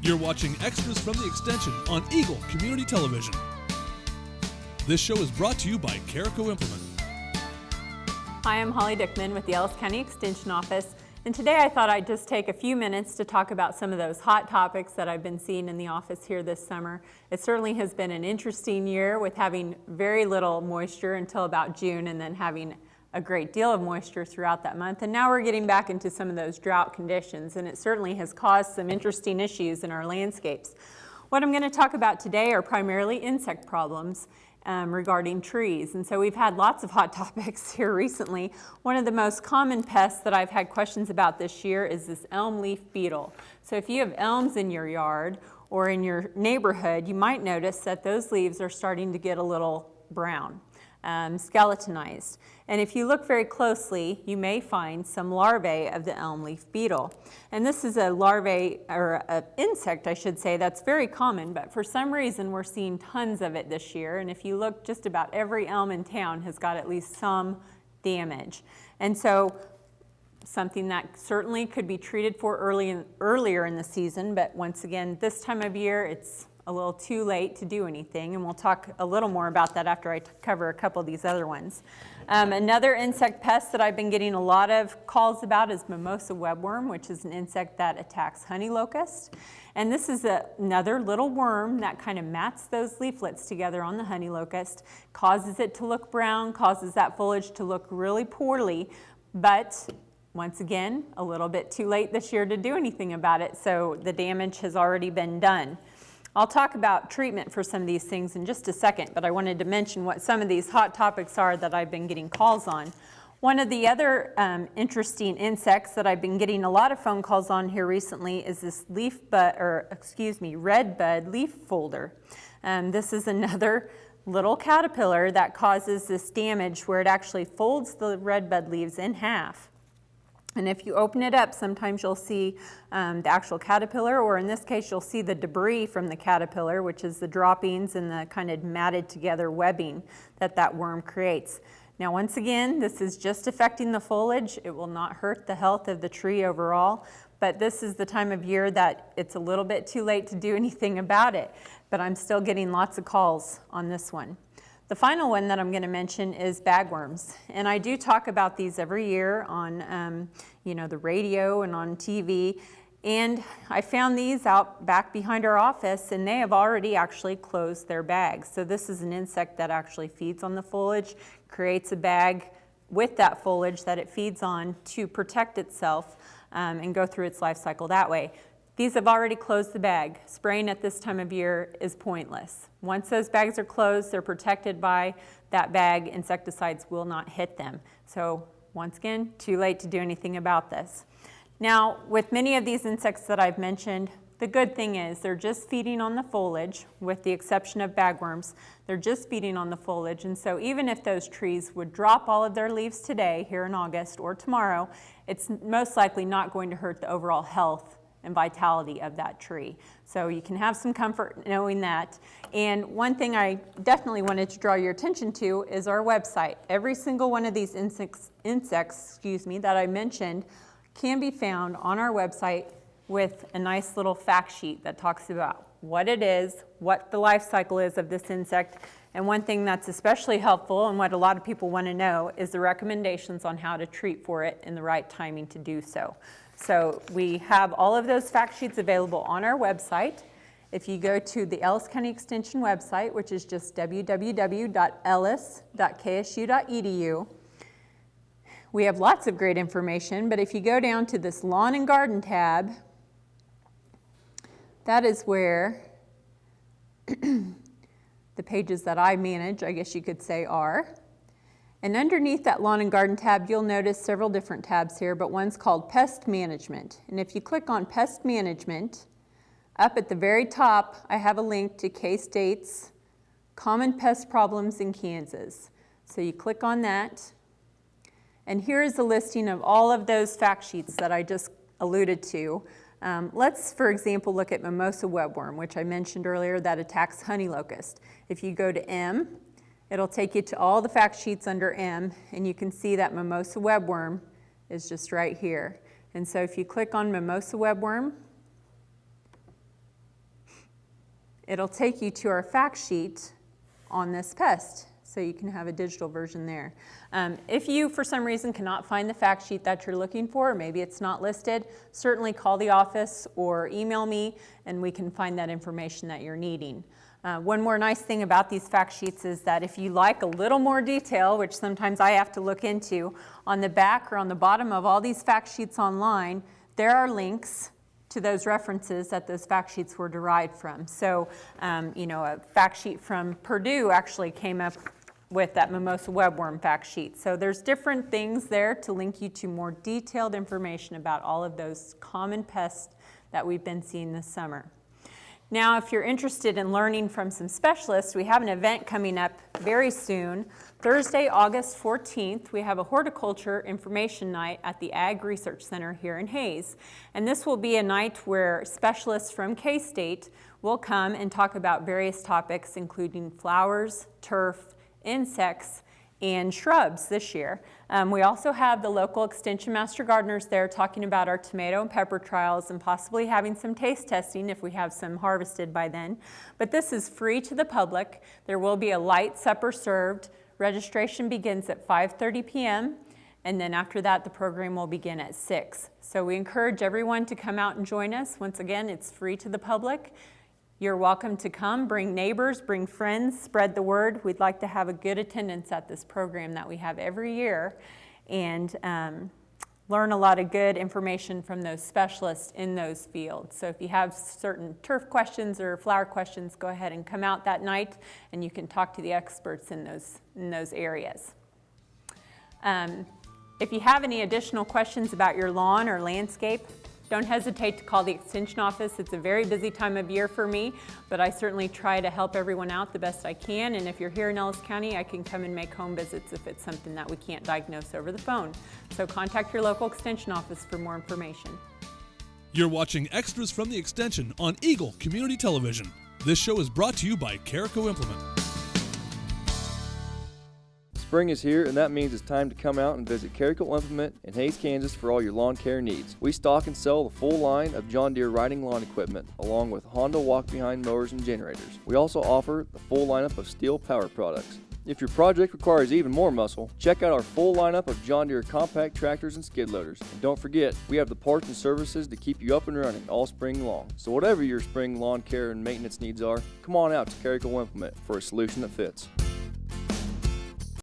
You're watching Extras from the Extension on Eagle Community Television. This show is brought to you by Carico Implement. Hi, I'm Holly Dickman with the Ellis County Extension Office, and today I thought I'd just take a few minutes to talk about some of those hot topics that I've been seeing in the office here this summer. It certainly has been an interesting year with having very little moisture until about June and then having a great deal of moisture throughout that month. And now we're getting back into some of those drought conditions, and it certainly has caused some interesting issues in our landscapes. What I'm going to talk about today are primarily insect problems regarding trees. And so we've had lots of hot topics here recently. One of the most common pests that I've had questions about this year is this elm leaf beetle. So if you have elms in your yard or in your neighborhood, you might notice that those leaves are starting to get a little brown. Skeletonized. And if you look very closely, you may find some larvae of the elm leaf beetle. And this is a larvae, or an insect, I should say, that's very common, but for some reason we're seeing tons of it this year. And if you look, just about every elm in town has got at least some damage. And so something that certainly could be treated for earlier in the season, but once again, this time of year, it's a little too late to do anything, and we'll talk a little more about that after I cover a couple of these other ones. Another insect pest that I've been getting a lot of calls about is mimosa webworm, which is an insect that attacks honey locust. And this is another little worm that kind of mats those leaflets together on the honey locust, causes it to look brown, causes that foliage to look really poorly, but once again, a little bit too late this year to do anything about it, so the damage has already been done. I'll talk about treatment for some of these things in just a second, but I wanted to mention what some of these hot topics are that I've been getting calls on. One of the other interesting insects that I've been getting a lot of phone calls on here recently is this red bud leaf folder. This is another little caterpillar that causes this damage where it actually folds the red bud leaves in half. And if you open it up, sometimes you'll see the actual caterpillar, or in this case, you'll see the debris from the caterpillar, which is the droppings and the kind of matted together webbing that worm creates. Now, once again, this is just affecting the foliage. It will not hurt the health of the tree overall, but this is the time of year that it's a little bit too late to do anything about it. But I'm still getting lots of calls on this one. The final one that I'm going to mention is bagworms, and I do talk about these every year on the radio and on TV, and I found these out back behind our office, and they have already actually closed their bags. So this is an insect that actually feeds on the foliage, creates a bag with that foliage that it feeds on to protect itself and go through its life cycle that way. These have already closed the bag. Spraying at this time of year is pointless. Once those bags are closed, they're protected by that bag. Insecticides will not hit them. So once again, too late to do anything about this. Now, with many of these insects that I've mentioned, the good thing is they're just feeding on the foliage, with the exception of bagworms. They're just feeding on the foliage, and so even if those trees would drop all of their leaves today, here in August, or tomorrow, it's most likely not going to hurt the overall health and vitality of that tree. So you can have some comfort knowing that. And one thing I definitely wanted to draw your attention to is our website. Every single one of these insects that I mentioned can be found on our website with a nice little fact sheet that talks about what it is, what the life cycle is of this insect, and one thing that's especially helpful and what a lot of people want to know is the recommendations on how to treat for it in the right timing to do so. So we have all of those fact sheets available on our website. If you go to the Ellis County Extension website, which is just www.ellis.ksu.edu, we have lots of great information, but if you go down to this Lawn and Garden tab, that is where the pages that I manage, I guess you could say, are. And underneath that Lawn and Garden tab, you'll notice several different tabs here, but one's called Pest Management. And if you click on Pest Management, up at the very top, I have a link to K-State's Common Pest Problems in Kansas. So you click on that, and here is a listing of all of those fact sheets that I just alluded to. Let's, for example, look at mimosa webworm, which I mentioned earlier, that attacks honey locust. If you go to M, it'll take you to all the fact sheets under M, and you can see that mimosa webworm is just right here. And so if you click on mimosa webworm, it'll take you to our fact sheet on this pest, so you can have a digital version there. If you, for some reason, cannot find the fact sheet that you're looking for, or maybe it's not listed, certainly call the office or email me, and we can find that information that you're needing. One more nice thing about these fact sheets is that if you like a little more detail, which sometimes I have to look into, on the back or on the bottom of all these fact sheets online, there are links to those references that those fact sheets were derived from. So, a fact sheet from Purdue actually came up with that mimosa webworm fact sheet. So there's different things there to link you to more detailed information about all of those common pests that we've been seeing this summer. Now, if you're interested in learning from some specialists, we have an event coming up very soon. Thursday, August 14th, we have a horticulture information night at the Ag Research Center here in Hayes. And this will be a night where specialists from K-State will come and talk about various topics, including flowers, turf, insects, and shrubs this year. We also have the local Extension Master Gardeners there talking about our tomato and pepper trials and possibly having some taste testing if we have some harvested by then. But this is free to the public. There will be a light supper served. Registration begins at 5:30 p.m. and then after that the program will begin at 6. So we encourage everyone to come out and join us. Once again, it's free to the public. You're welcome to come, bring neighbors, bring friends, spread the word. We'd like to have a good attendance at this program that we have every year and learn a lot of good information from those specialists in those fields. So if you have certain turf questions or flower questions, go ahead and come out that night and you can talk to the experts in those areas. If you have any additional questions about your lawn or landscape, don't hesitate to call the Extension office. It's a very busy time of year for me, but I certainly try to help everyone out the best I can. And if you're here in Ellis County, I can come and make home visits if it's something that we can't diagnose over the phone. So contact your local Extension office for more information. You're watching Extras from the Extension on Eagle Community Television. This show is brought to you by Carico Implement. Spring is here, and that means it's time to come out and visit Carico Implement in Hayes, Kansas for all your lawn care needs. We stock and sell the full line of John Deere riding lawn equipment, along with Honda walk-behind mowers and generators. We also offer the full lineup of steel power products. If your project requires even more muscle, check out our full lineup of John Deere compact tractors and skid loaders. And don't forget, we have the parts and services to keep you up and running all spring long. So whatever your spring lawn care and maintenance needs are, come on out to Carico Implement for a solution that fits.